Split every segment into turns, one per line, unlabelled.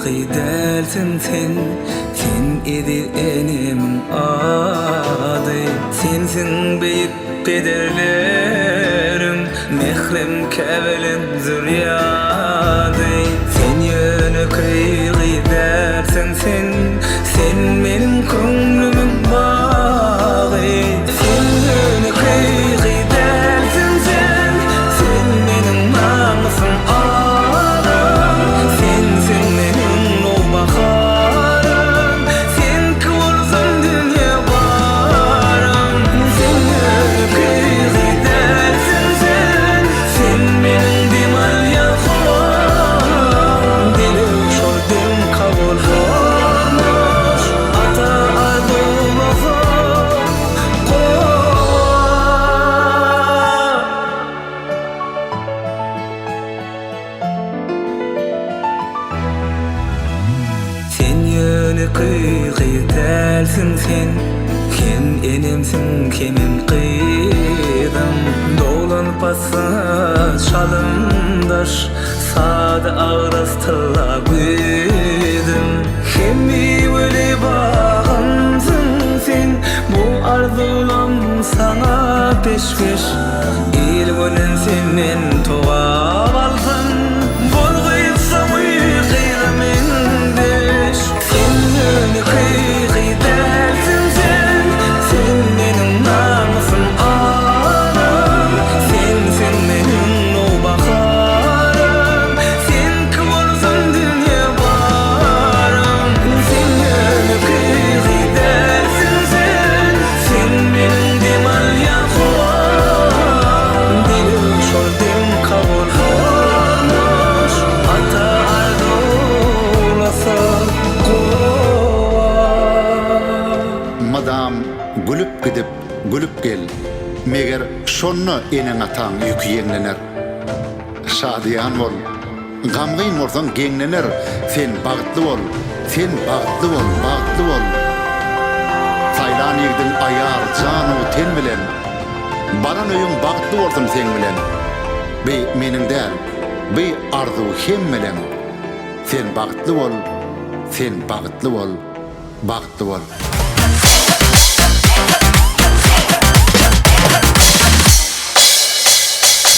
Kıydelsin sen idi enemin adı. Sensin büyük pederlerim, mehrem kevelim zürriyadı. Sen yönü kıydelsin sen benim köngülümün bağı. Sen yönü kıydelsin sen benim namusum kıydelsin sen enemsin kemim kıydım. Dolanıp bassa şalımdaş sada ağrastıla güydüm. Hemmi öyle bağımsın sen, bu arzulam sana peşkeş. İl gönün senden tuğab alsın, bolgıysam uyqıyramindeş. Sen yönü kıydelsin sen benim namusum ağrım. Sen benim o baharım, sen kim olsun dünya barım. Sen yönü kıydelsin sen benim demal yakuam. Dilim şordim kabul olmuş, ata ardolasa
Madam gülüp gidip gülüp gel, meger şonnu enen atan yükü yenglener. Şadiyan bol, gamgyn bolsaň geňlener. Sen bagtly bol, sen bagtly bol, bagtly bol. Saýlan ýigdin aýar janu ten bilen, baran öýüň bagtly bolsun sen bilen. Bey meniň däl, bey arzu hem bilen. Sen bagtly bol, sen bagtly bol, bagtly bol.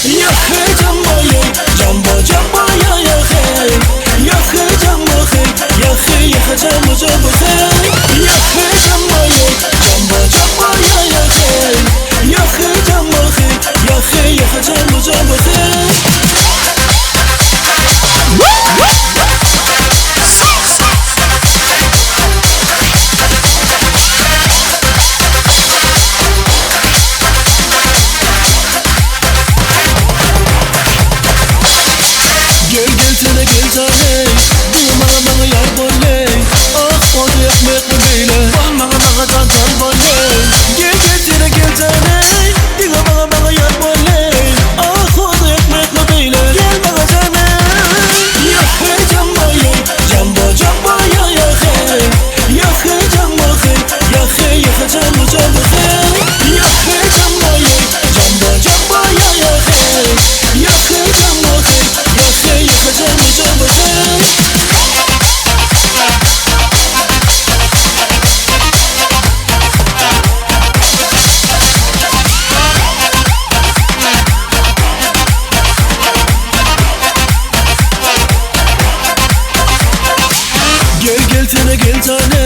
Ya hey jambo ye, jambo jambo ya hey. Ya hey jambo hey, ya hey jambo jambo hey. Ya hey jambo ye, jambo jambo ya hey. Ya hey jambo hey, ya hey jambo jambo hey. Gel tane